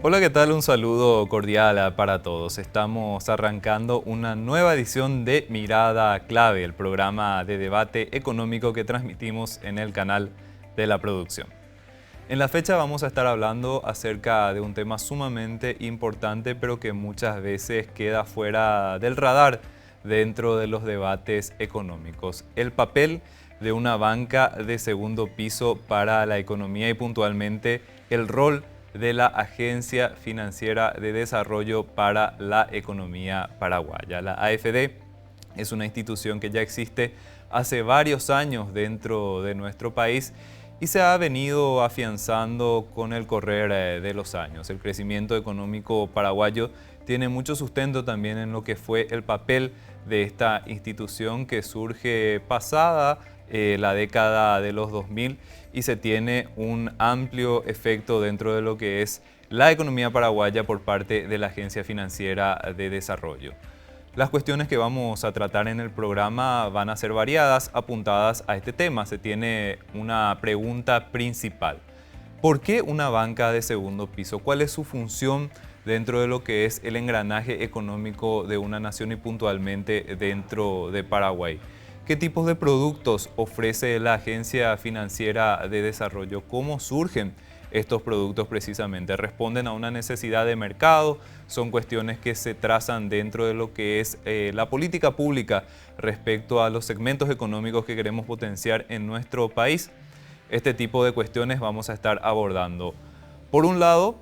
Hola, ¿qué tal? Un saludo cordial para todos. Estamos arrancando una nueva edición de Mirada Clave, el programa de debate económico que transmitimos en el canal de la producción. En la fecha vamos a estar hablando acerca de un tema sumamente importante, pero que muchas veces queda fuera del radar dentro de los debates económicos. El papel de una banca de segundo piso para la economía y puntualmente el rol de la Agencia Financiera de Desarrollo para la Economía Paraguaya. La AFD es una institución que ya existe hace varios años dentro de nuestro país y se ha venido afianzando con el correr de los años. El crecimiento económico paraguayo tiene mucho sustento también en lo que fue el papel de esta institución que surge pasada la década de los 2000 y se tiene un amplio efecto dentro de lo que es la economía paraguaya por parte de la Agencia Financiera de Desarrollo. Las cuestiones que vamos a tratar en el programa van a ser variadas, apuntadas a este tema. Se tiene una pregunta principal. ¿Por qué una banca de segundo piso? ¿Cuál es su función dentro de lo que es el engranaje económico de una nación y puntualmente dentro de Paraguay? ¿Qué tipos de productos ofrece la Agencia Financiera de Desarrollo? ¿Cómo surgen estos productos precisamente? ¿Responden a una necesidad de mercado? ¿Son cuestiones que se trazan dentro de lo que es la política pública respecto a los segmentos económicos que queremos potenciar en nuestro país? Este tipo de cuestiones vamos a estar abordando. Por un lado,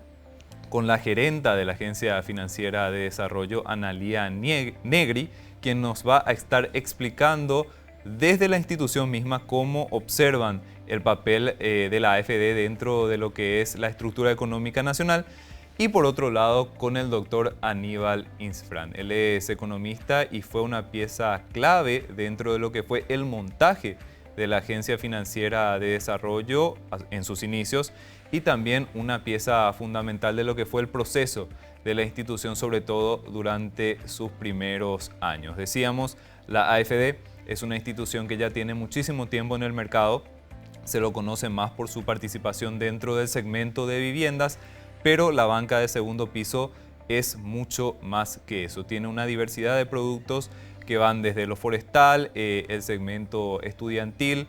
con la gerenta de la Agencia Financiera de Desarrollo, Analía Negri, quien nos va a estar explicando desde la institución misma cómo observan el papel de la AFD dentro de lo que es la estructura económica nacional. Y por otro lado, con el doctor Aníbal Insfrán. Él es economista y fue una pieza clave dentro de lo que fue el montaje de la Agencia Financiera de Desarrollo en sus inicios y también una pieza fundamental de lo que fue el proceso de la institución, sobre todo durante sus primeros años. Decíamos, la AFD es una institución que ya tiene muchísimo tiempo en el mercado, se lo conoce más por su participación dentro del segmento de viviendas, pero la banca de segundo piso es mucho más que eso. Tiene una diversidad de productos que van desde lo forestal, el segmento estudiantil,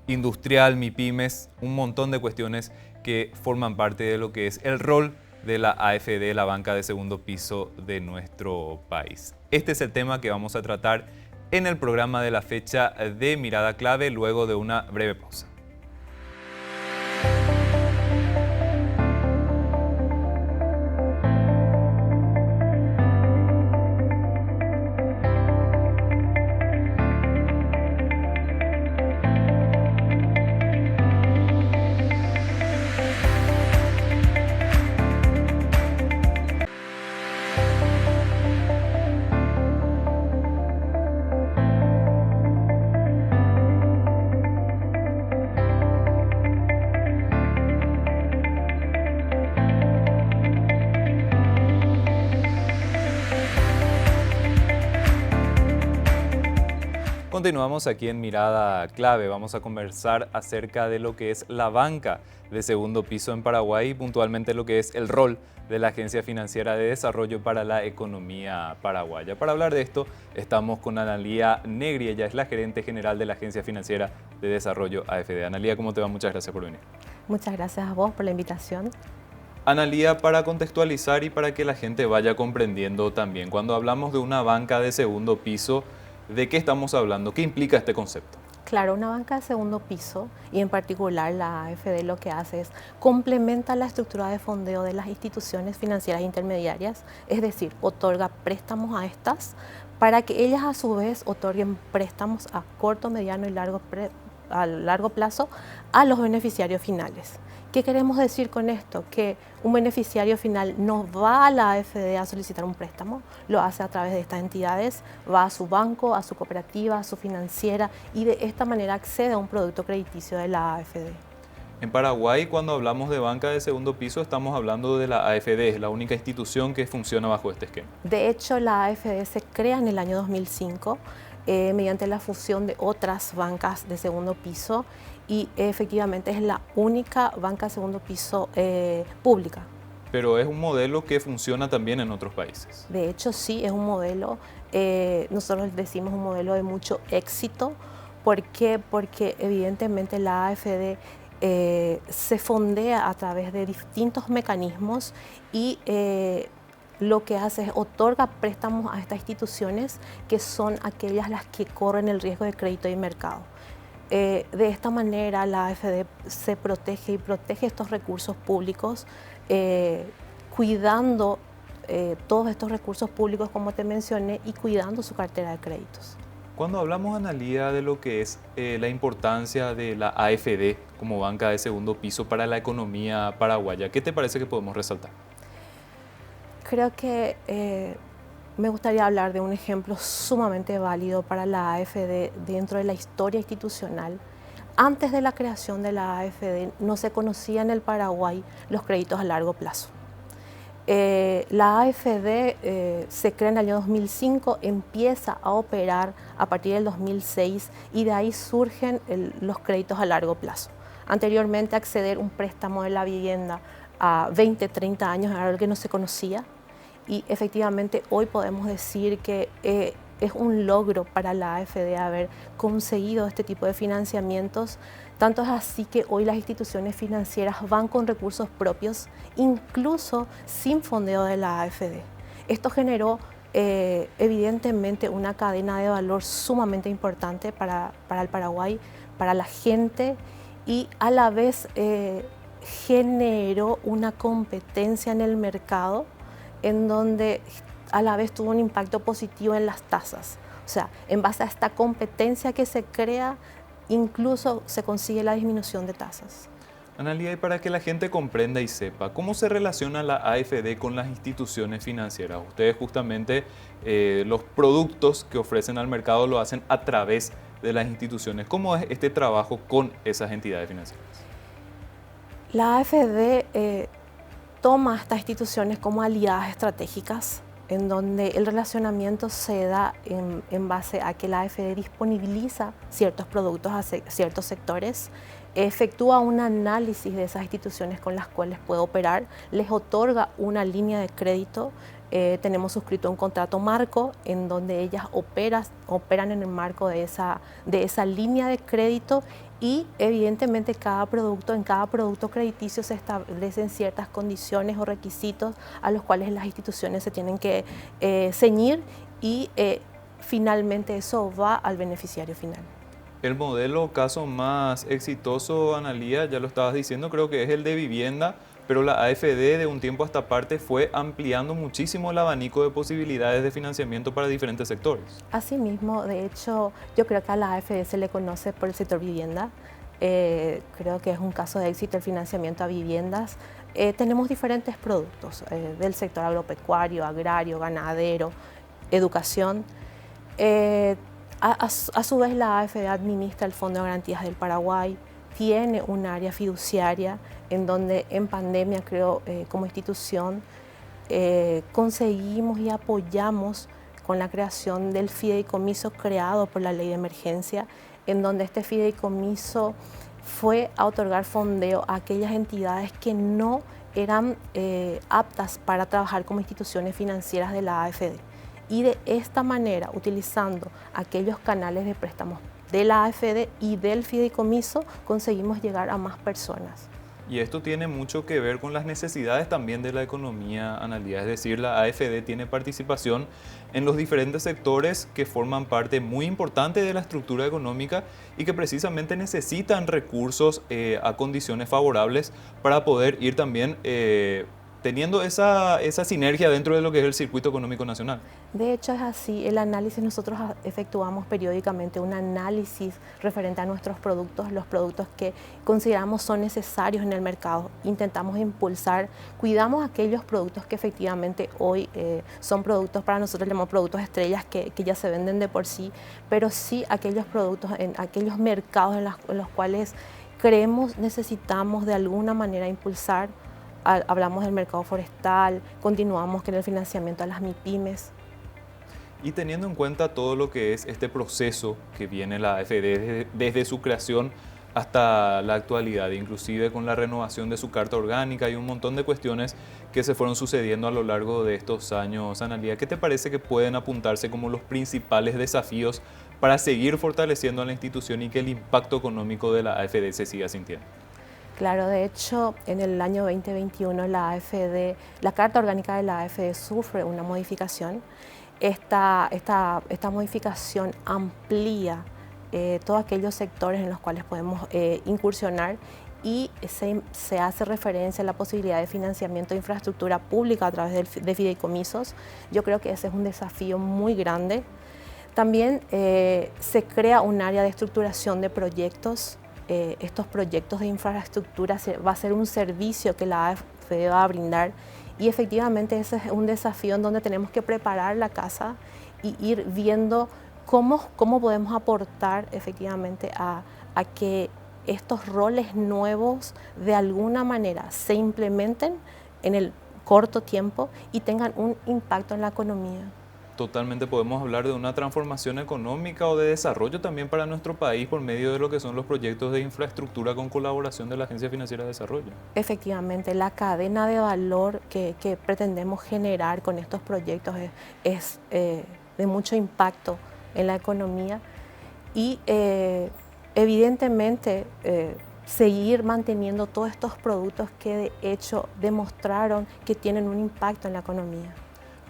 industrial, MIPYMES, un montón de cuestiones que forman parte de lo que es el rol de la AFD, la banca de segundo piso de nuestro país. Este es el tema que vamos a tratar en el programa de la fecha de Mirada Clave luego de una breve pausa. Continuamos aquí en Mirada Clave. Vamos a conversar acerca de lo que es la banca de segundo piso en Paraguay y puntualmente lo que es el rol de la Agencia Financiera de Desarrollo para la Economía Paraguaya. Para hablar de esto estamos con Analía Negri, ella es la gerente general de la Agencia Financiera de Desarrollo AFD. Analía, ¿cómo te va? Muchas gracias por venir. Muchas gracias a vos por la invitación. Analía, para contextualizar y para que la gente vaya comprendiendo también, cuando hablamos de una banca de segundo piso, ¿de qué estamos hablando? ¿Qué implica este concepto? Claro, una banca de segundo piso y en particular la AFD lo que hace es complementa la estructura de fondeo de las instituciones financieras intermediarias, es decir, otorga préstamos a estas para que ellas a su vez otorguen préstamos a corto, mediano y largo plazo a los beneficiarios finales. ¿Qué queremos decir con esto? Que un beneficiario final no va a la AFD a solicitar un préstamo, lo hace a través de estas entidades, va a su banco, a su cooperativa, a su financiera y de esta manera accede a un producto crediticio de la AFD. En Paraguay, cuando hablamos de banca de segundo piso, estamos hablando de la AFD, es la única institución que funciona bajo este esquema. De hecho, la AFD se crea en el año 2005 mediante la fusión de otras bancas de segundo piso y efectivamente es la única banca de segundo piso pública Pero es un modelo que funciona también en otros países. De hecho, sí, es un modelo, nosotros decimos un modelo de mucho éxito. ¿Por qué? Porque evidentemente la AFD se fondea a través de distintos mecanismos y lo que hace es otorga préstamos a estas instituciones que son aquellas las que corren el riesgo de crédito y mercado. De esta manera la AFD se protege y protege estos recursos públicos, cuidando todos estos recursos públicos, como te mencioné, y cuidando su cartera de créditos. Cuando hablamos, Analía, de lo que es la importancia de la AFD como banca de segundo piso para la economía paraguaya, ¿qué te parece que podemos resaltar? Creo que me gustaría hablar de un ejemplo sumamente válido para la AFD dentro de la historia institucional. Antes de la creación de la AFD no se conocía en el Paraguay los créditos a largo plazo. La AFD se crea en el año 2005, empieza a operar a partir del 2006 y de ahí surgen los créditos a largo plazo. Anteriormente, acceder a un préstamo de la vivienda a 20, 30 años era algo que no se conocía y efectivamente hoy podemos decir que es un logro para la AFD haber conseguido este tipo de financiamientos. Tanto es así que hoy las instituciones financieras van con recursos propios, incluso sin fondeo de la AFD. Esto generó evidentemente una cadena de valor sumamente importante para el Paraguay, para la gente y a la vez generó una competencia en el mercado en donde a la vez tuvo un impacto positivo en las tasas. O sea, en base a esta competencia que se crea, incluso se consigue la disminución de tasas. Analía, y para que la gente comprenda y sepa, ¿cómo se relaciona la AFD con las instituciones financieras? Ustedes justamente los productos que ofrecen al mercado lo hacen a través de las instituciones. ¿Cómo es este trabajo con esas entidades financieras? La AFD toma a estas instituciones como aliadas estratégicas, en donde el relacionamiento se da en base a que la AFD disponibiliza ciertos productos a ciertos sectores, efectúa un análisis de esas instituciones con las cuales puede operar, les otorga una línea de crédito. Tenemos suscrito un contrato marco en donde ellas operan en el marco de esa línea de crédito y evidentemente en cada producto crediticio se establecen ciertas condiciones o requisitos a los cuales las instituciones se tienen que ceñir y finalmente eso va al beneficiario final. El modelo caso más exitoso, Analía, ya lo estabas diciendo, creo que es el de vivienda, pero la AFD de un tiempo a esta parte fue ampliando muchísimo el abanico de posibilidades de financiamiento para diferentes sectores. Asimismo, de hecho, yo creo que a la AFD se le conoce por el sector vivienda. Creo que es un caso de éxito el financiamiento a viviendas. Tenemos diferentes productos del sector agropecuario, agrario, ganadero, educación. A su vez, la AFD administra el Fondo de Garantías del Paraguay, tiene un área fiduciaria en donde en pandemia, creo, como institución, conseguimos y apoyamos con la creación del fideicomiso creado por la Ley de Emergencia, en donde este fideicomiso fue a otorgar fondeo a aquellas entidades que no eran aptas para trabajar como instituciones financieras de la AFD. Y de esta manera, utilizando aquellos canales de préstamos de la AFD y del fideicomiso, conseguimos llegar a más personas. Y esto tiene mucho que ver con las necesidades también de la economía, Analía. Es decir, la AFD tiene participación en los diferentes sectores que forman parte muy importante de la estructura económica y que precisamente necesitan recursos a condiciones favorables para poder ir también teniendo esa sinergia dentro de lo que es el circuito económico nacional. De hecho es así, el análisis, nosotros efectuamos periódicamente un análisis referente a nuestros productos, los productos que consideramos son necesarios en el mercado. Intentamos impulsar, cuidamos aquellos productos que efectivamente hoy son productos, para nosotros llamamos productos estrellas que ya se venden de por sí, pero sí aquellos productos en aquellos mercados en los cuales creemos necesitamos de alguna manera impulsar. Hablamos del mercado forestal, continuamos con el financiamiento a las MIPYMES. Y teniendo en cuenta todo lo que es este proceso que viene la AFD desde su creación hasta la actualidad, inclusive con la renovación de su carta orgánica y un montón de cuestiones que se fueron sucediendo a lo largo de estos años. Analía, ¿qué te parece que pueden apuntarse como los principales desafíos para seguir fortaleciendo a la institución y que el impacto económico de la AFD se siga sintiendo? Claro, de hecho, en el año 2021 la AFD, la Carta Orgánica de la AFD sufre una modificación. Esta modificación amplía todos aquellos sectores en los cuales podemos incursionar y se hace referencia a la posibilidad de financiamiento de infraestructura pública a través de fideicomisos. Yo creo que ese es un desafío muy grande. También se crea un área de estructuración de proyectos. Estos proyectos de infraestructura va a ser un servicio que la AFD va a brindar y efectivamente ese es un desafío en donde tenemos que preparar la casa y ir viendo cómo podemos aportar efectivamente a que estos roles nuevos de alguna manera se implementen en el corto tiempo y tengan un impacto en la economía. Totalmente podemos hablar de una transformación económica o de desarrollo también para nuestro país por medio de lo que son los proyectos de infraestructura con colaboración de la Agencia Financiera de Desarrollo. Efectivamente, la cadena de valor que pretendemos generar con estos proyectos es de mucho impacto en la economía y evidentemente seguir manteniendo todos estos productos que de hecho demostraron que tienen un impacto en la economía.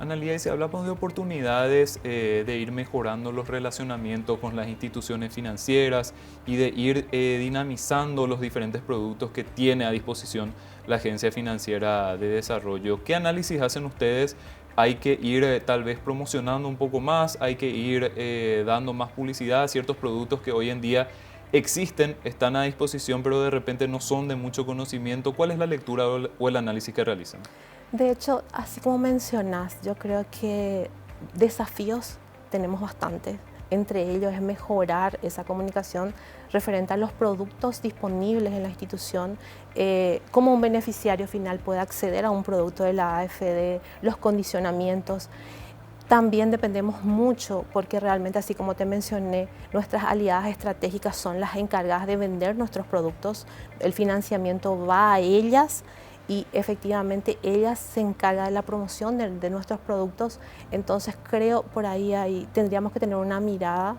Analía, y si hablamos de oportunidades de ir mejorando los relacionamientos con las instituciones financieras y de ir dinamizando los diferentes productos que tiene a disposición la Agencia Financiera de Desarrollo, ¿qué análisis hacen ustedes? Hay que ir tal vez promocionando un poco más, hay que ir dando más publicidad a ciertos productos que hoy en día existen, están a disposición, pero de repente no son de mucho conocimiento. ¿Cuál es la lectura o el análisis que realizan? De hecho, así como mencionas, yo creo que desafíos tenemos bastantes. Entre ellos es mejorar esa comunicación referente a los productos disponibles en la institución, cómo un beneficiario final puede acceder a un producto de la AFD, los condicionamientos. También dependemos mucho porque realmente, así como te mencioné, nuestras aliadas estratégicas son las encargadas de vender nuestros productos. El financiamiento va a ellas y efectivamente ellas se encargan de la promoción de nuestros productos. Entonces creo por ahí tendríamos que tener una mirada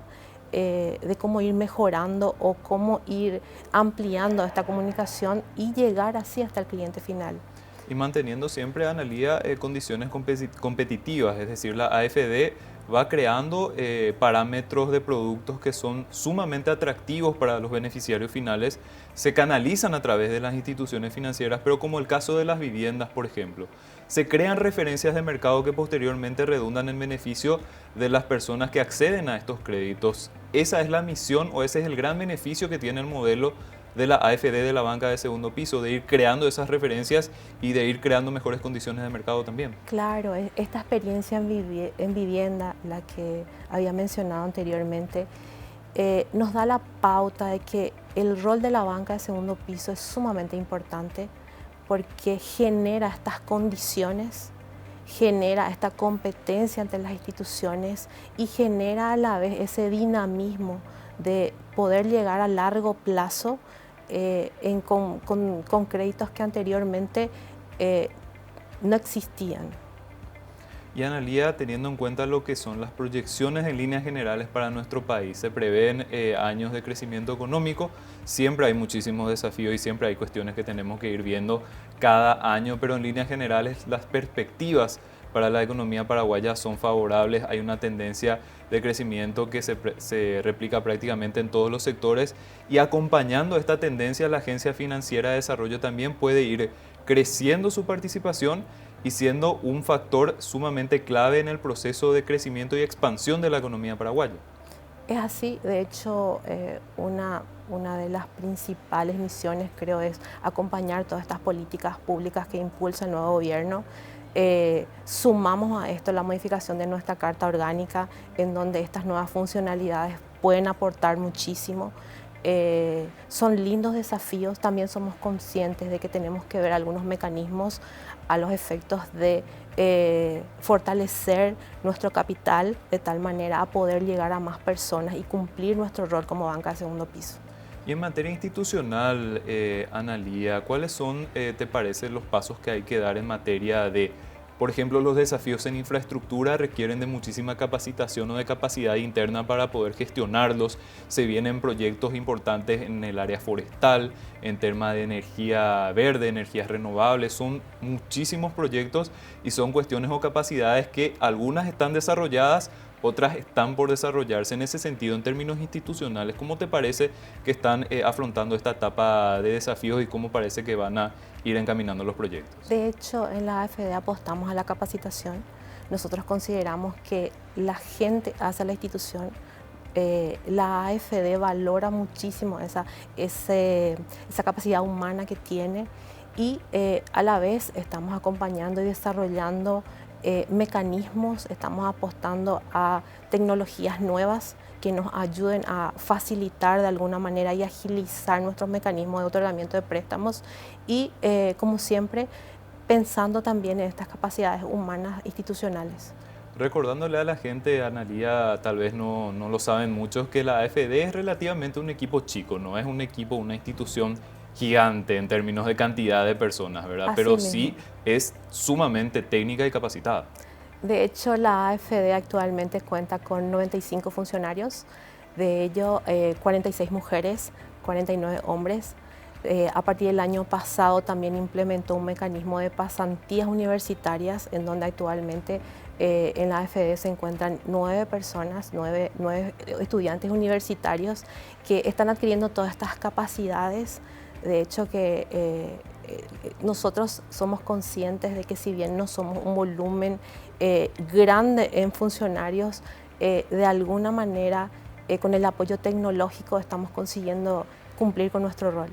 de cómo ir mejorando o cómo ir ampliando esta comunicación y llegar así hasta el cliente final. Y manteniendo siempre, Analía, condiciones competitivas, es decir, la AFD va creando parámetros de productos que son sumamente atractivos para los beneficiarios finales, se canalizan a través de las instituciones financieras, pero como el caso de las viviendas, por ejemplo, se crean referencias de mercado que posteriormente redundan en beneficio de las personas que acceden a estos créditos. Esa es la misión o ese es el gran beneficio que tiene el modelo de la AFD, de la banca de segundo piso, de ir creando esas referencias y de ir creando mejores condiciones de mercado también. Claro, esta experiencia en vivienda, la que había mencionado anteriormente, nos da la pauta de que el rol de la banca de segundo piso es sumamente importante porque genera estas condiciones, genera esta competencia entre las instituciones y genera a la vez ese dinamismo de poder llegar a largo plazo con créditos que anteriormente no existían. Y Analía, teniendo en cuenta lo que son las proyecciones en líneas generales para nuestro país, se prevén años de crecimiento económico, siempre hay muchísimos desafíos y siempre hay cuestiones que tenemos que ir viendo cada año, pero en líneas generales las perspectivas para la economía paraguaya son favorables, hay una tendencia de crecimiento que se replica prácticamente en todos los sectores y acompañando esta tendencia la Agencia Financiera de Desarrollo también puede ir creciendo su participación y siendo un factor sumamente clave en el proceso de crecimiento y expansión de la economía paraguaya. Es así, de hecho, una de las principales misiones creo es acompañar todas estas políticas públicas que impulsa el nuevo gobierno. Sumamos a esto la modificación de nuestra Carta Orgánica, en donde estas nuevas funcionalidades pueden aportar muchísimo. Son lindos desafíos, también somos conscientes de que tenemos que ver algunos mecanismos a los efectos de fortalecer nuestro capital de tal manera a poder llegar a más personas y cumplir nuestro rol como banca de segundo piso. Y en materia institucional, Analía, ¿cuáles son, te parece, los pasos que hay que dar en materia de, por ejemplo, los desafíos en infraestructura requieren de muchísima capacitación o de capacidad interna para poder gestionarlos? Se vienen proyectos importantes en el área forestal, en temas de energía verde, energías renovables. Son muchísimos proyectos y son cuestiones o capacidades que algunas están desarrolladas, otras están por desarrollarse. En ese sentido, en términos institucionales, ¿cómo te parece que están afrontando esta etapa de desafíos y cómo parece que van a ir encaminando los proyectos? De hecho, en la AFD apostamos a la capacitación. Nosotros consideramos que la gente hace la institución. La AFD valora muchísimo esa capacidad humana que tiene y a la vez estamos acompañando y desarrollando mecanismos, estamos apostando a tecnologías nuevas que nos ayuden a facilitar de alguna manera y agilizar nuestros mecanismos de otorgamiento de préstamos y, como siempre, pensando también en estas capacidades humanas institucionales. Recordándole a la gente, Analía, tal vez no lo saben muchos, que la AFD es relativamente un equipo chico, no es un equipo, una institución gigante en términos de cantidad de personas, ¿verdad? Así Pero mismo. sí es sumamente técnica y capacitada. De hecho, la AFD actualmente cuenta con 95 funcionarios, de ellos 46 mujeres, 49 hombres. A partir del año pasado también implementó un mecanismo de pasantías universitarias en donde actualmente en la AFD se encuentran 9 personas, 9 estudiantes universitarios que están adquiriendo todas estas capacidades. De hecho, que nosotros somos conscientes de que si bien no somos un volumen grande en funcionarios, de alguna manera con el apoyo tecnológico estamos consiguiendo cumplir con nuestro rol.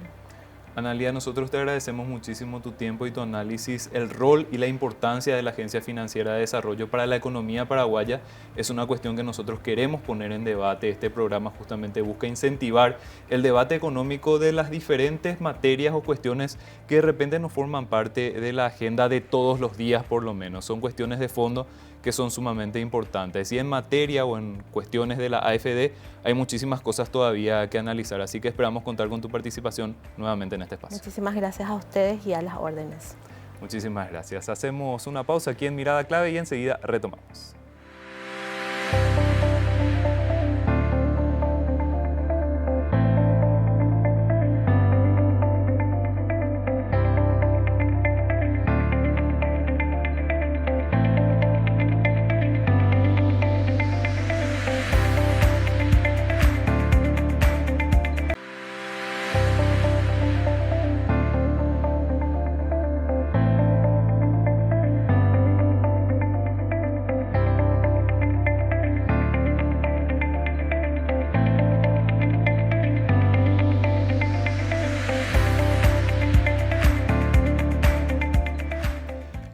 Analía, nosotros te agradecemos muchísimo tu tiempo y tu análisis. El rol y la importancia de la Agencia Financiera de Desarrollo para la economía paraguaya es una cuestión que nosotros queremos poner en debate. Este programa justamente busca incentivar el debate económico de las diferentes materias o cuestiones que de repente no forman parte de la agenda de todos los días, por lo menos. Son cuestiones de fondo que son sumamente importantes. Y en materia o en cuestiones de la AFD hay muchísimas cosas todavía que analizar, así que esperamos contar con tu participación nuevamente en este espacio. Muchísimas gracias a ustedes y a las órdenes. Muchísimas gracias. Hacemos una pausa aquí en Mirada Clave y enseguida retomamos.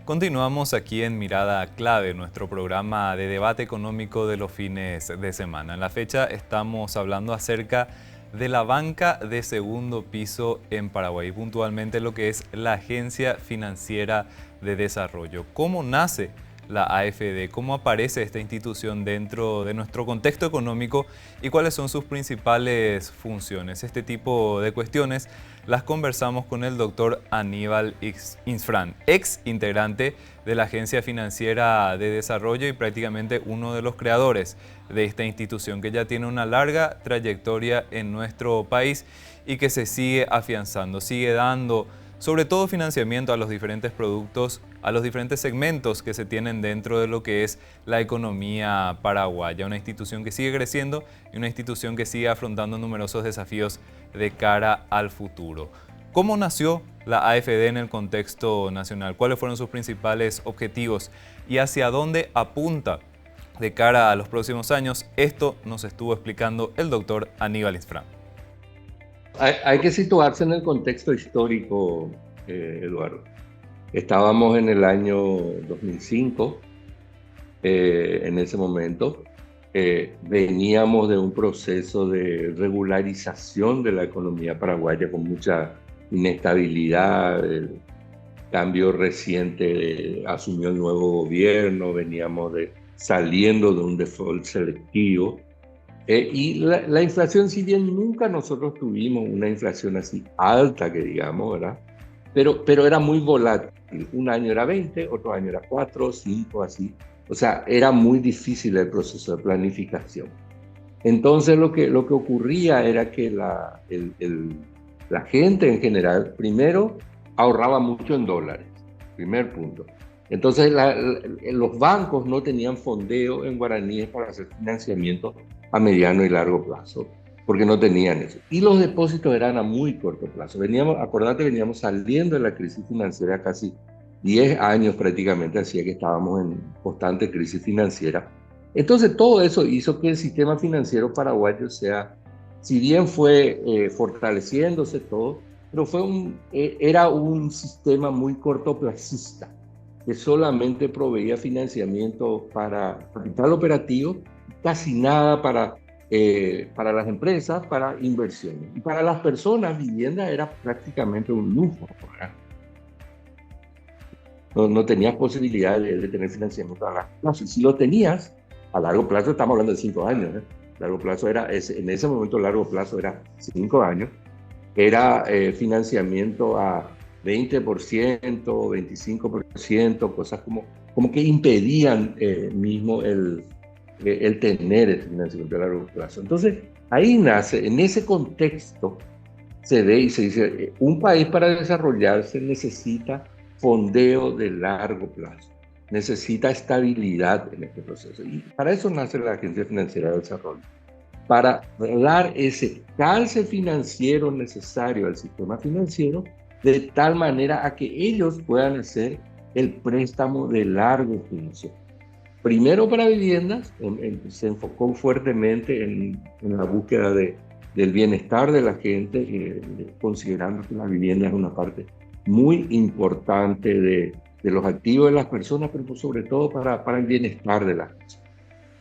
Continuamos aquí en Mirada Clave, nuestro programa de debate económico de los fines de semana. En la fecha estamos hablando acerca de la banca de segundo piso en Paraguay, puntualmente lo que es la Agencia Financiera de Desarrollo. ¿Cómo nace la AFD? ¿Cómo aparece esta institución dentro de nuestro contexto económico y cuáles son sus principales funciones? Este tipo de cuestiones las conversamos con el doctor Aníbal Insfrán, ex integrante de la Agencia Financiera de Desarrollo y prácticamente uno de los creadores de esta institución que ya tiene una larga trayectoria en nuestro país y que se sigue afianzando, sigue dando sobre todo financiamiento a los diferentes productos, a los diferentes segmentos que se tienen dentro de lo que es la economía paraguaya. Una institución que sigue creciendo y una institución que sigue afrontando numerosos desafíos de cara al futuro. ¿Cómo nació la AFD en el contexto nacional? ¿Cuáles fueron sus principales objetivos? ¿Y hacia dónde apunta de cara a los próximos años? Esto nos estuvo explicando el doctor Aníbal Insfrán. Hay que situarse en el contexto histórico, Eduardo. Estábamos en el año 2005, en ese momento. Veníamos de un proceso de regularización de la economía paraguaya con mucha inestabilidad. El cambio reciente asumió el nuevo gobierno, veníamos saliendo de un default selectivo. Y la inflación, si bien nunca nosotros tuvimos una inflación así alta, que digamos, ¿verdad? Pero era muy volátil. Un año era 20, otro año era 4, 5, así. O sea, era muy difícil el proceso de planificación. Entonces lo que ocurría era que la gente en general, primero, ahorraba mucho en dólares, primer punto. Entonces los bancos no tenían fondeo en guaraníes para hacer financiamiento a mediano y largo plazo, porque no tenían eso. Y los depósitos eran a muy corto plazo. Acordate, veníamos saliendo de la crisis financiera casi 10 años prácticamente, hacía que estábamos en constante crisis financiera. Entonces todo eso hizo que el sistema financiero paraguayo sea, si bien fue fortaleciéndose todo, pero era un sistema muy cortoplacista, que solamente proveía financiamiento para capital operativo, casi nada para las empresas, para inversiones. Y para las personas, vivienda era prácticamente un lujo, ¿verdad? No tenías posibilidad de tener financiamiento a largo plazo. Y si lo tenías, a largo plazo, estamos hablando de 5 años, ¿eh? Largo plazo en ese momento largo plazo era 5 años, era financiamiento a 20%, 25%, cosas como que impedían mismo el tener ese financiamiento a largo plazo. Entonces, ahí nace, en ese contexto, se ve y se dice, un país para desarrollarse necesita fondeo de largo plazo, necesita estabilidad en este proceso. Y para eso nace la Agencia Financiera de Desarrollo, para dar ese calce financiero necesario al sistema financiero, de tal manera a que ellos puedan hacer el préstamo de largo plazo. Primero para viviendas, se enfocó fuertemente en la búsqueda del bienestar de la gente, considerando que la vivienda es una parte muy importante de los activos de las personas, pero sobre todo para el bienestar de las personas.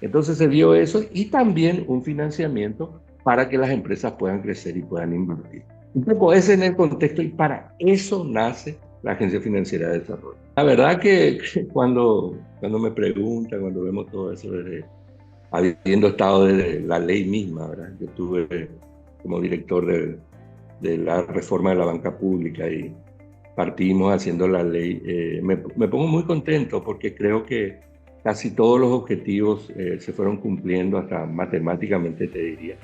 Entonces se vio eso, y también un financiamiento para que las empresas puedan crecer y puedan invertir. Un poco ese en el contexto, y para eso nace la Agencia Financiera de Desarrollo. La verdad que cuando me preguntan, cuando vemos todo eso, habiendo estado desde la ley misma, ¿verdad? Yo estuve como director de la reforma de la banca pública y partimos haciendo la ley. Me pongo muy contento porque creo que casi todos los objetivos se fueron cumpliendo, hasta matemáticamente te diría.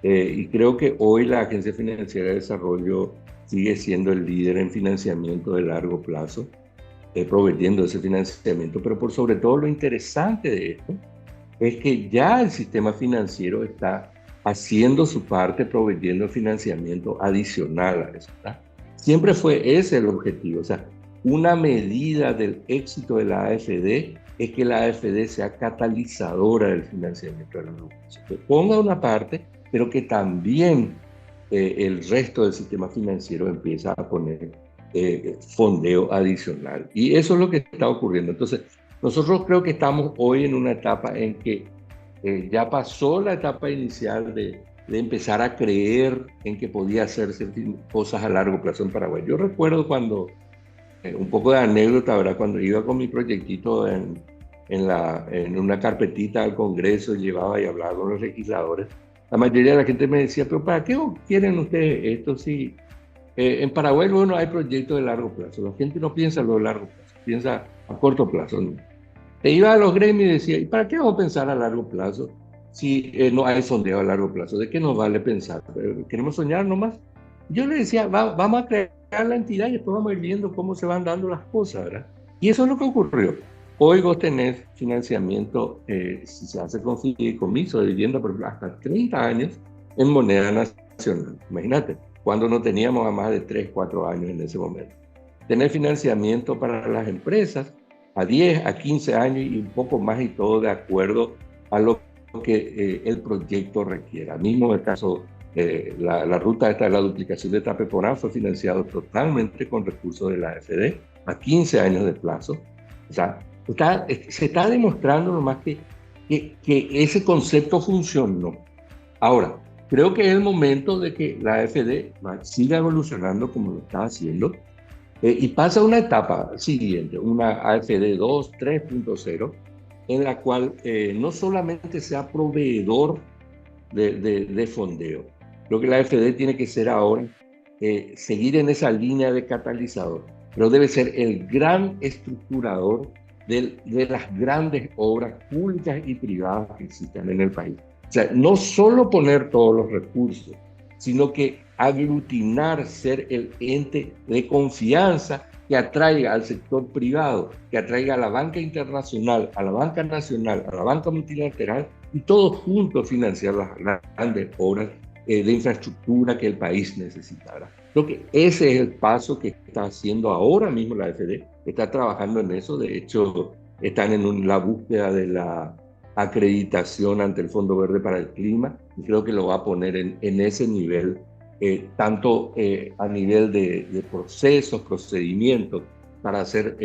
Y creo que hoy la Agencia Financiera de Desarrollo sigue siendo el líder en financiamiento de largo plazo, proveyendo ese financiamiento, pero por sobre todo lo interesante de esto es que ya el sistema financiero está haciendo su parte, proveyendo financiamiento adicional a eso, ¿verdad? Siempre fue ese el objetivo. O sea, una medida del éxito de la AFD es que la AFD sea catalizadora del financiamiento de la educación, que ponga una parte, pero que también el resto del sistema financiero empieza a poner fondeo adicional. Y eso es lo que está ocurriendo. Entonces, nosotros creo que estamos hoy en una etapa en que ya pasó la etapa inicial de empezar a creer en que podía hacerse cosas a largo plazo en Paraguay. Yo recuerdo cuando, un poco de anécdota, ¿verdad? Cuando iba con mi proyectito en una carpetita al Congreso, llevaba y hablaba con los legisladores, la mayoría de la gente me decía, pero ¿para qué quieren ustedes esto si en Paraguay no hay proyectos de largo plazo? La gente no piensa en lo de largo plazo, piensa a corto plazo, ¿no? Te iba a los gremios y decía, ¿y para qué vamos a pensar a largo plazo si no hay fondeo a largo plazo? ¿De qué nos vale pensar? ¿Queremos soñar nomás? Yo le decía, vamos a crear la entidad y después vamos a ir viendo cómo se van dando las cosas, ¿verdad? Y eso es lo que ocurrió. Hoy vos tenés financiamiento, si se hace con fideicomiso de vivienda, por ejemplo, hasta 30 años en moneda nacional. Imagínate, cuando no teníamos a más de 3, 4 años en ese momento. Tener financiamiento para las empresas a 10, a 15 años y un poco más, y todo de acuerdo a lo que el proyecto requiera. Mismo el caso, la ruta esta de la duplicación de Tapeporá fue financiado totalmente con recursos de la AFD a 15 años de plazo. O sea, se está demostrando nomás que ese concepto funcionó. Ahora, creo que es el momento de que la AFD siga evolucionando como lo está haciendo, y pasa a una etapa siguiente, una AFD 2, 3.0, en la cual no solamente sea proveedor de fondeo. Creo que la AFD tiene que ser ahora, seguir en esa línea de catalizador, pero debe ser el gran estructurador de las grandes obras públicas y privadas que existen en el país. O sea, no solo poner todos los recursos, sino que aglutinar, ser el ente de confianza que atraiga al sector privado, que atraiga a la banca internacional, a la banca nacional, a la banca multilateral, y todos juntos financiar las grandes obras de infraestructura que el país necesitara. Creo que ese es el paso que está haciendo ahora mismo la AFD, está trabajando en eso. De hecho, están en la búsqueda de la acreditación ante el Fondo Verde para el Clima, y creo que lo va a poner en ese nivel, tanto a nivel de procesos, procedimientos, para hacer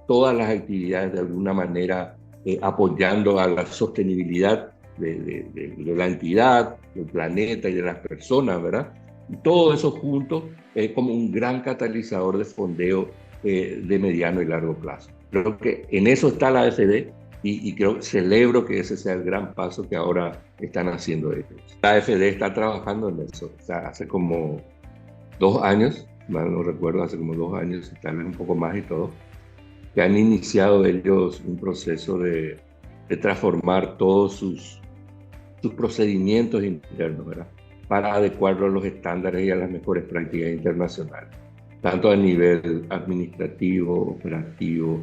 todas las actividades de alguna manera apoyando a la sostenibilidad de la entidad, del planeta y de las personas, ¿verdad? Y todo eso junto como un gran catalizador de fondeo de mediano y largo plazo. Creo que en eso está la AFD y celebro que ese sea el gran paso que ahora están haciendo ellos. La AFD está trabajando en eso. O sea, hace como 2 años, mal no recuerdo, hace como 2 años, tal vez un poco más y todo, que han iniciado ellos un proceso de transformar todos sus procedimientos internos, ¿verdad?, para adecuarlo a los estándares y a las mejores prácticas internacionales, tanto a nivel administrativo, operativo,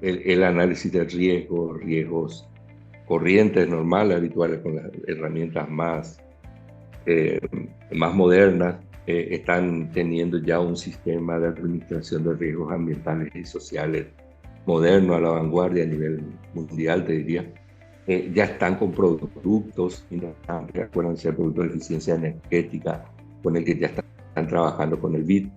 el análisis de riesgos corrientes, normales, habituales, con las herramientas más modernas. Están teniendo ya un sistema de administración de riesgos ambientales y sociales moderno, a la vanguardia a nivel mundial, te diría. Ya están con productos, acuérdense, el producto de eficiencia energética, con el que ya están trabajando con el BID.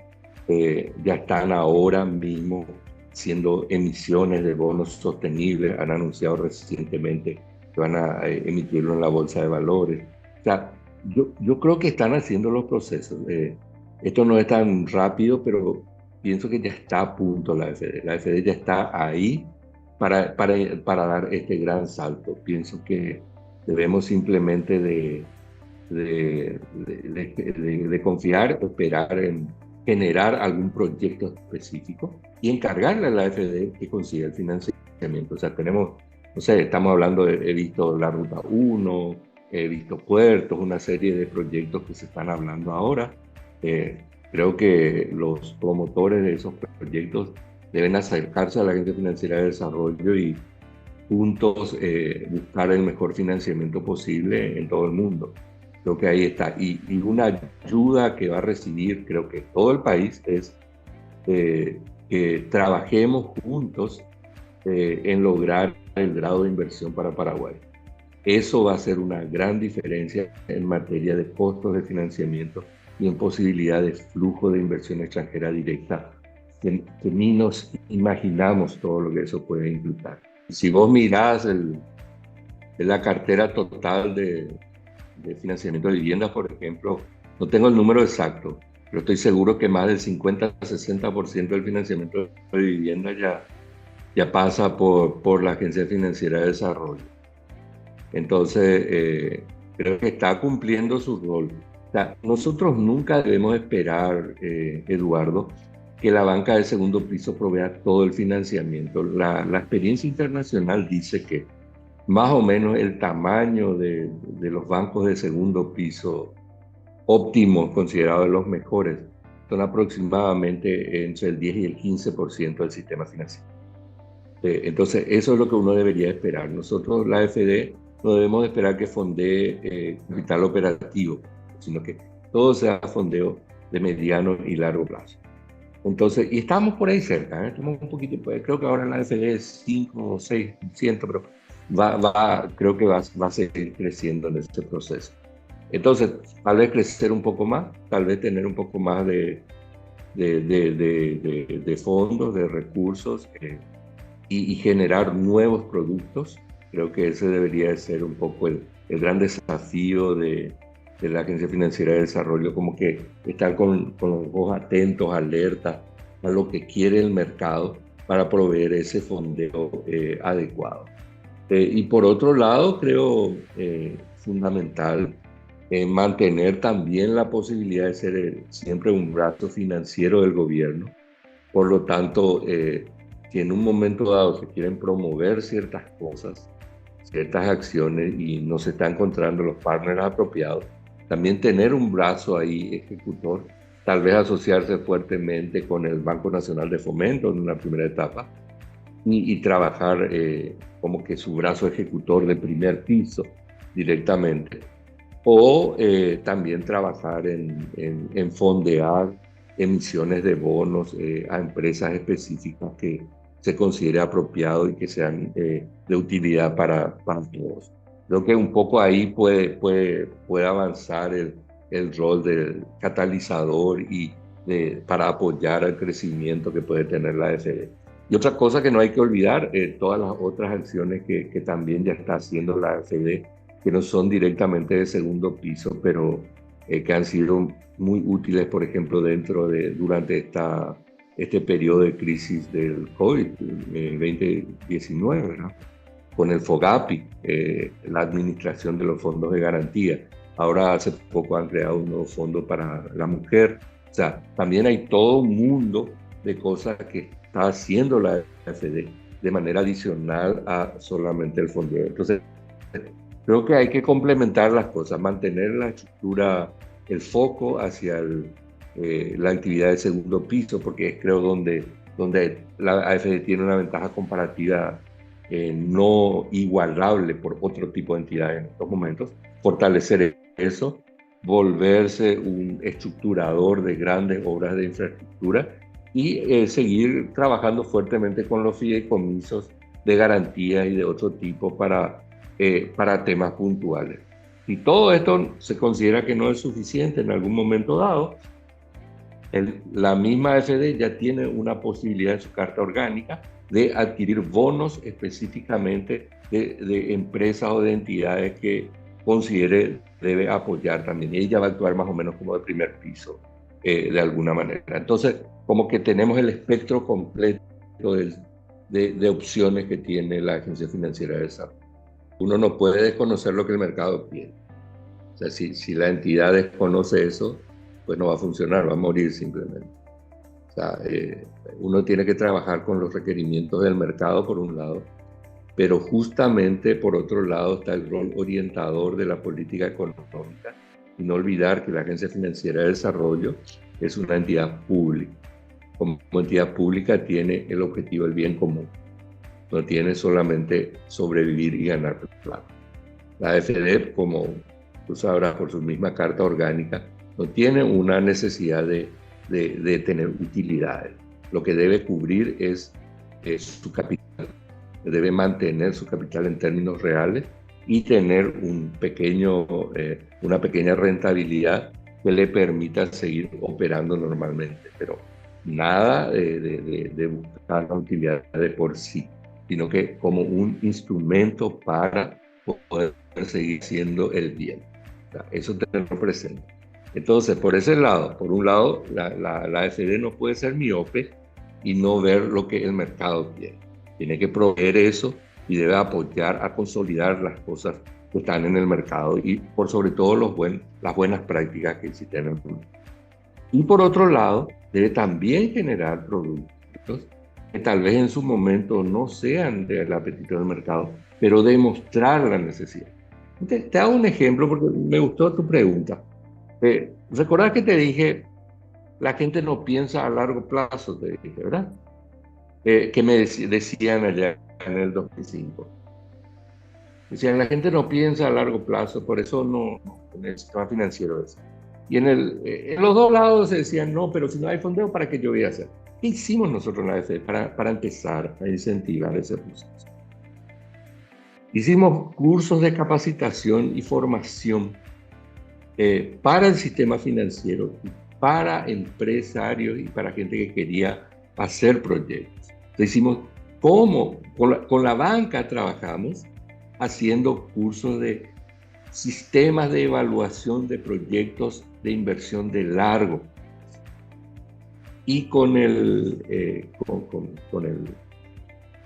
Ya están ahora mismo haciendo emisiones de bonos sostenibles, han anunciado recientemente que van a emitirlo en la bolsa de valores. O sea, yo creo que están haciendo los procesos. Esto no es tan rápido, pero pienso que ya está a punto la AFD. La AFD ya está ahí para dar este gran salto. Pienso que debemos simplemente de confiar, esperar en generar algún proyecto específico y encargarle a la AFD que consiga el financiamiento. O sea, tenemos, no sé, estamos hablando he visto la Ruta 1, he visto puertos, una serie de proyectos que se están hablando ahora. Creo que los promotores de esos proyectos deben acercarse a la Agencia Financiera de Desarrollo y juntos buscar el mejor financiamiento posible en todo el mundo. Creo que ahí está. Y una ayuda que va a recibir, creo que todo el país, es que trabajemos juntos en lograr el grado de inversión para Paraguay. Eso va a ser una gran diferencia en materia de costos de financiamiento y en posibilidad de flujo de inversión extranjera directa, que ni nos imaginamos todo lo que eso puede implicar. Si vos mirás la cartera total de financiamiento de viviendas, por ejemplo, no tengo el número exacto, pero estoy seguro que más del 50-60% del financiamiento de vivienda ya pasa por la Agencia Financiera de Desarrollo. Entonces, creo que está cumpliendo su rol. O sea, nosotros nunca debemos esperar, Eduardo, que la banca de segundo piso provea todo el financiamiento. La experiencia internacional dice que más o menos el tamaño de los bancos de segundo piso óptimos, considerados los mejores, son aproximadamente entre el 10 y el 15% del sistema financiero. Entonces, eso es lo que uno debería esperar. Nosotros, la AFD, no debemos esperar que fondee capital operativo, sino que todo sea fondeo de mediano y largo plazo. Entonces, y estamos por ahí cerca, estamos un poquito, creo que ahora la AFD es 5 o 6%, pero creo que va a seguir creciendo en este proceso. Entonces, tal vez crecer un poco más, tal vez tener un poco más de fondos, de recursos y generar nuevos productos. Creo que ese debería ser un poco el gran desafío de la Agencia Financiera de Desarrollo, como que estar con los ojos atentos, alertas a lo que quiere el mercado para proveer ese fondeo adecuado. Y por otro lado, creo fundamental mantener también la posibilidad de ser siempre un brazo financiero del gobierno. Por lo tanto, si en un momento dado se quieren promover ciertas cosas, ciertas acciones y no se están encontrando los partners apropiados, también tener un brazo ahí ejecutor, tal vez asociarse fuertemente con el Banco Nacional de Fomento en una primera etapa y trabajar como que su brazo ejecutor de primer piso directamente, o también trabajar en fondear emisiones de bonos a empresas específicas que se considere apropiado y que sean de utilidad para todos. Creo que un poco ahí puede avanzar el rol del catalizador y para apoyar el crecimiento que puede tener la AFD. Y otra cosa que no hay que olvidar, todas las otras acciones que también ya está haciendo la AFD, que no son directamente de segundo piso, pero que han sido muy útiles, por ejemplo, durante este periodo de crisis del COVID-2019, ¿no? Con el FOGAPI, la administración de los fondos de garantía. Ahora hace poco han creado un nuevo fondo para la mujer. O sea, también hay todo un mundo de cosas que está haciendo la AFD de manera adicional a solamente el fondeo. Entonces, creo que hay que complementar las cosas, mantener la estructura, el foco hacia la actividad de segundo piso, porque es creo donde la AFD tiene una ventaja comparativa no igualable por otro tipo de entidades en estos momentos. Fortalecer eso, volverse un estructurador de grandes obras de infraestructura y seguir trabajando fuertemente con los fideicomisos de garantía y de otro tipo para temas puntuales. Si todo esto se considera que no es suficiente en algún momento dado, la misma AFD ya tiene una posibilidad en su carta orgánica de adquirir bonos específicamente de empresas o de entidades que considere debe apoyar también. Y ella va a actuar más o menos como de primer piso, de alguna manera. Entonces, como que tenemos el espectro completo de opciones que tiene la Agencia Financiera de Desarrollo. Uno no puede desconocer lo que el mercado quiere. O sea, si la entidad desconoce eso, pues no va a funcionar, va a morir simplemente. O sea, uno tiene que trabajar con los requerimientos del mercado por un lado, pero justamente por otro lado está el rol orientador de la política económica y no olvidar que la Agencia Financiera de Desarrollo es una entidad pública. Como entidad pública tiene el objetivo del bien común. No tiene solamente sobrevivir y ganar plata. La AFD, como tú sabrás por su misma carta orgánica, no tiene una necesidad de tener utilidades. Lo que debe cubrir es su capital. Debe mantener su capital en términos reales y tener una pequeña rentabilidad que le permita seguir operando normalmente. Pero nada de buscar la utilidad de por sí, sino que como un instrumento para poder seguir siendo el bien. O sea, eso tenerlo presente. Entonces, por ese lado, por un lado, la AFD no puede ser miope y no ver lo que el mercado quiere. Tiene que proveer eso y debe apoyar a consolidar las cosas que están en el mercado y por sobre todo las buenas prácticas que existen en el mundo. Y por otro lado, debe también generar productos que tal vez en su momento no sean del apetito del mercado, pero demostrar la necesidad. Te hago un ejemplo porque me gustó tu pregunta. ¿Recordás que te dije, la gente no piensa a largo plazo, te dije, ¿verdad? Que me decían allá en el 2005. Decían, la gente no piensa a largo plazo, por eso no en el sistema financiero es. Y en los dos lados se decían, no, pero si no hay fondeo, ¿para qué yo voy a hacer? ¿Qué hicimos nosotros en la AFD para empezar a incentivar ese proceso? Hicimos cursos de capacitación y formación para el sistema financiero, para empresarios y para gente que quería hacer proyectos. Entonces hicimos cómo, con la banca trabajamos haciendo cursos de sistemas de evaluación de proyectos de inversión de largo y con el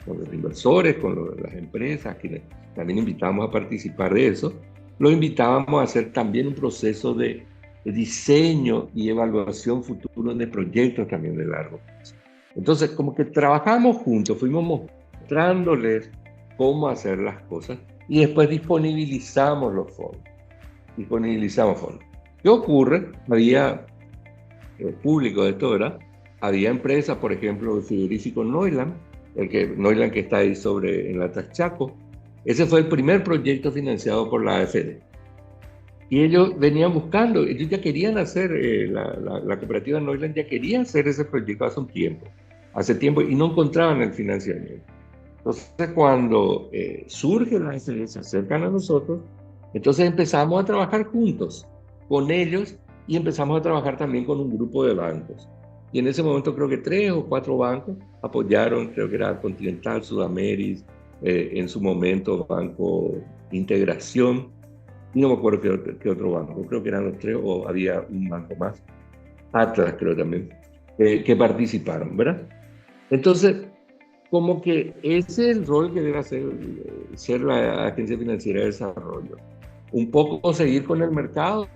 con los inversores, con las empresas, quienes también invitamos a participar de eso, los invitábamos a hacer también un proceso de diseño y evaluación futuro de proyectos también de largo plazo. Entonces, como que trabajamos juntos, fuimos mostrándoles cómo hacer las cosas y después disponibilizamos los fondos. ¿Qué ocurre? Había público de esto, ¿verdad? Había empresas, por ejemplo, el frigorífico Neuland, Neuland que está ahí en la Tachaco. Ese fue el primer proyecto financiado por la AFD. Y ellos venían buscando, ellos ya querían hacer, la cooperativa Neuland ya quería hacer ese proyecto hace tiempo, y no encontraban el financiamiento. Entonces, cuando surge la AFD, se acercan a nosotros, entonces empezamos a trabajar juntos con ellos y empezamos a trabajar también con un grupo de bancos. Y en ese momento creo que 3 o 4 bancos apoyaron, creo que era Continental, Sudameris, en su momento Banco Integración, y no me acuerdo qué otro banco, creo que eran los 3 o había un banco más, Atlas creo también, que participaron, ¿verdad? Entonces, como que ese es el rol que debe hacer ser la Agencia Financiera de Desarrollo. Un poco seguir con el mercado,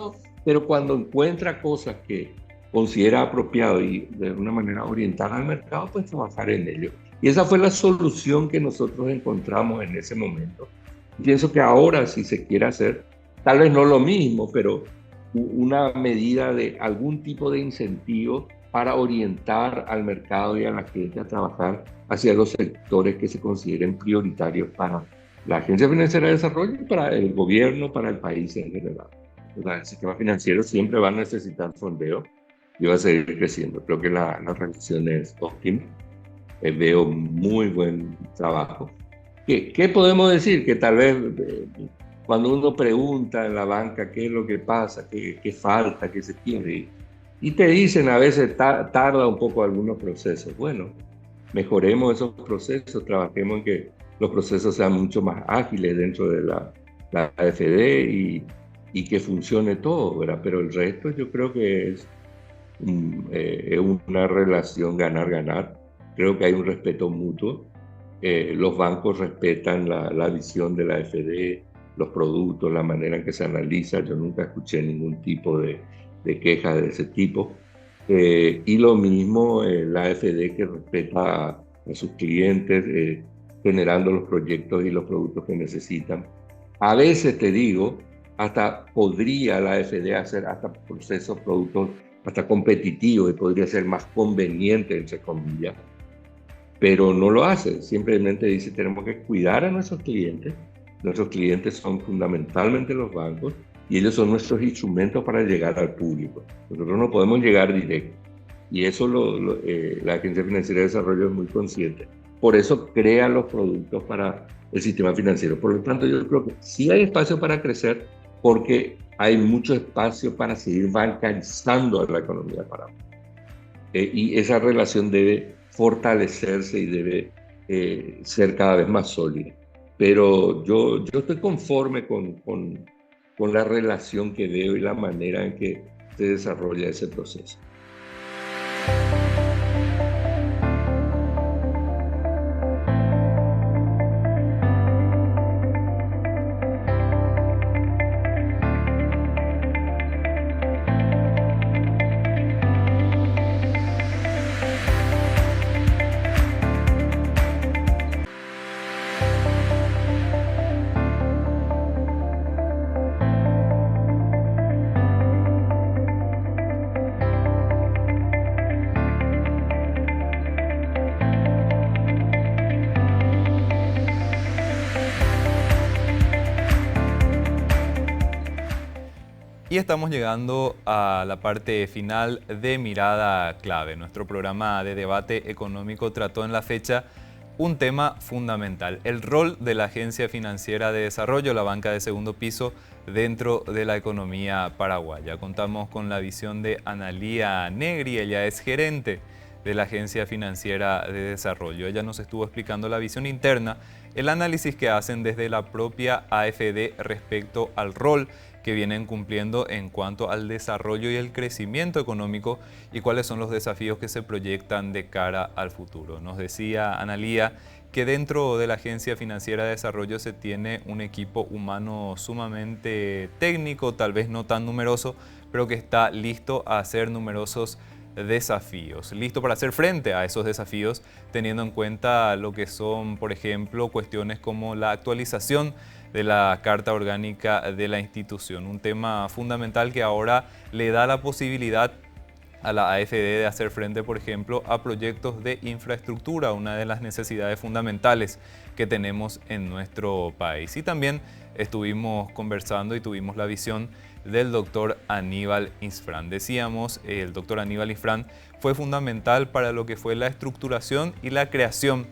pero cuando encuentra cosas que considera apropiado y de alguna manera orientar al mercado, pues trabajar en ello. Y esa fue la solución que nosotros encontramos en ese momento. Pienso que ahora, si se quiere hacer, tal vez no lo mismo, pero una medida de algún tipo de incentivo para orientar al mercado y a la gente a trabajar hacia los sectores que se consideren prioritarios para la Agencia Financiera de Desarrollo y para el gobierno, para el país en general. El sistema financiero siempre va a necesitar fondeo y va a seguir creciendo. Creo que la relación es óptima. Veo muy buen trabajo. ¿Qué podemos decir? Que tal vez cuando uno pregunta en la banca qué es lo que pasa, qué falta, qué se quiere, y te dicen a veces tarda un poco algunos procesos. Bueno, mejoremos esos procesos, trabajemos en que los procesos sean mucho más ágiles dentro de la AFD y que funcione todo, ¿verdad? Pero el resto yo creo que es una relación ganar-ganar. Creo que hay un respeto mutuo. Los bancos respetan la visión de la AFD, los productos, la manera en que se analiza. Yo nunca escuché ningún tipo de quejas de ese tipo. Y lo mismo la AFD, que respeta a sus clientes, generando los proyectos y los productos que necesitan. A veces, te digo, hasta podría la AFD hacer hasta procesos, productos hasta competitivos, y podría ser más conveniente, entre comillas, pero no lo hace. Simplemente dice, tenemos que cuidar a nuestros clientes. Nuestros clientes son fundamentalmente los bancos y ellos son nuestros instrumentos para llegar al público. Nosotros no podemos llegar directo. Y eso la Agencia Financiera de Desarrollo es muy consciente. Por eso crea los productos para el sistema financiero. Por lo tanto, yo creo que sí hay espacio para crecer, porque hay mucho espacio para seguir bancarizando a la economía paraguaya. Y esa relación debe fortalecerse y debe ser cada vez más sólida. Pero yo estoy conforme con la relación que veo y la manera en que se desarrolla ese proceso. Y estamos llegando a la parte final de Mirada Clave. Nuestro programa de debate económico trató en la fecha un tema fundamental: el rol de la Agencia Financiera de Desarrollo, la banca de segundo piso, dentro de la economía paraguaya. Contamos con la visión de Analía Negri. Ella es gerente de la Agencia Financiera de Desarrollo. Ella nos estuvo explicando la visión interna, el análisis que hacen desde la propia AFD respecto al rol que vienen cumpliendo en cuanto al desarrollo y el crecimiento económico y cuáles son los desafíos que se proyectan de cara al futuro. Nos decía Analía que dentro de la Agencia Financiera de Desarrollo se tiene un equipo humano sumamente técnico, tal vez no tan numeroso, pero que está listo a hacer numerosos desafíos, listo para hacer frente a esos desafíos, teniendo en cuenta lo que son, por ejemplo, cuestiones como la actualización de la Carta Orgánica de la institución, un tema fundamental que ahora le da la posibilidad a la AFD de hacer frente, por ejemplo, a proyectos de infraestructura, una de las necesidades fundamentales que tenemos en nuestro país. Y también estuvimos conversando y tuvimos la visión del doctor Aníbal Isfrán. Decíamos, el doctor Aníbal Isfrán fue fundamental para lo que fue la estructuración y la creación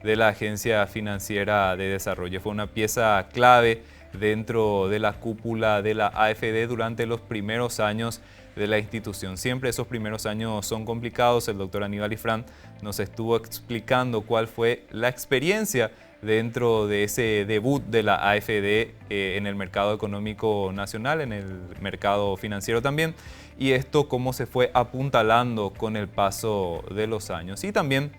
de la Agencia Financiera de Desarrollo. Fue una pieza clave dentro de la cúpula de la AFD durante los primeros años de la institución. Siempre esos primeros años son complicados. El doctor Aníbal Isfrán nos estuvo explicando cuál fue la experiencia dentro de ese debut de la AFD en el mercado económico nacional, en el mercado financiero también, y esto cómo se fue apuntalando con el paso de los años. Y también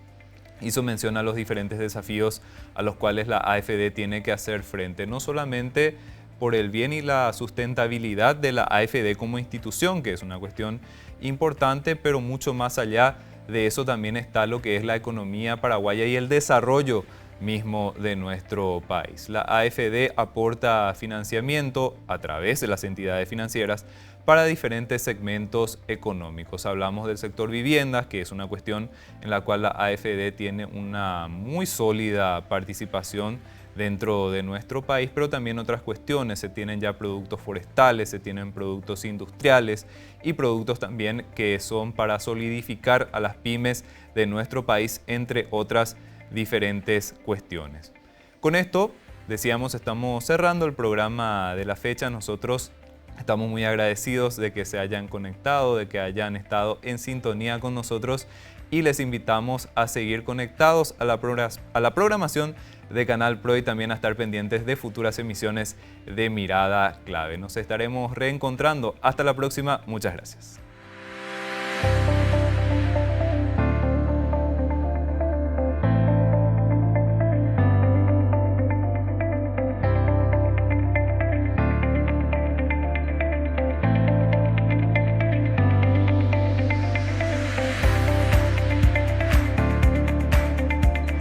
hizo mención a los diferentes desafíos a los cuales la AFD tiene que hacer frente, no solamente por el bien y la sustentabilidad de la AFD como institución, que es una cuestión importante, pero mucho más allá de eso también está lo que es la economía paraguaya y el desarrollo mismo de nuestro país. La AFD aporta financiamiento a través de las entidades financieras para diferentes segmentos económicos. Hablamos del sector viviendas, que es una cuestión en la cual la AFD tiene una muy sólida participación dentro de nuestro país, pero también otras cuestiones. Se tienen ya productos forestales, se tienen productos industriales y productos también que son para solidificar a las pymes de nuestro país, entre otras diferentes cuestiones. Con esto, decíamos, estamos cerrando el programa de la fecha. Nosotros estamos muy agradecidos de que se hayan conectado, de que hayan estado en sintonía con nosotros y les invitamos a seguir conectados a la programación de Canal Pro y también a estar pendientes de futuras emisiones de Mirada Clave. Nos estaremos reencontrando. Hasta la próxima. Muchas gracias.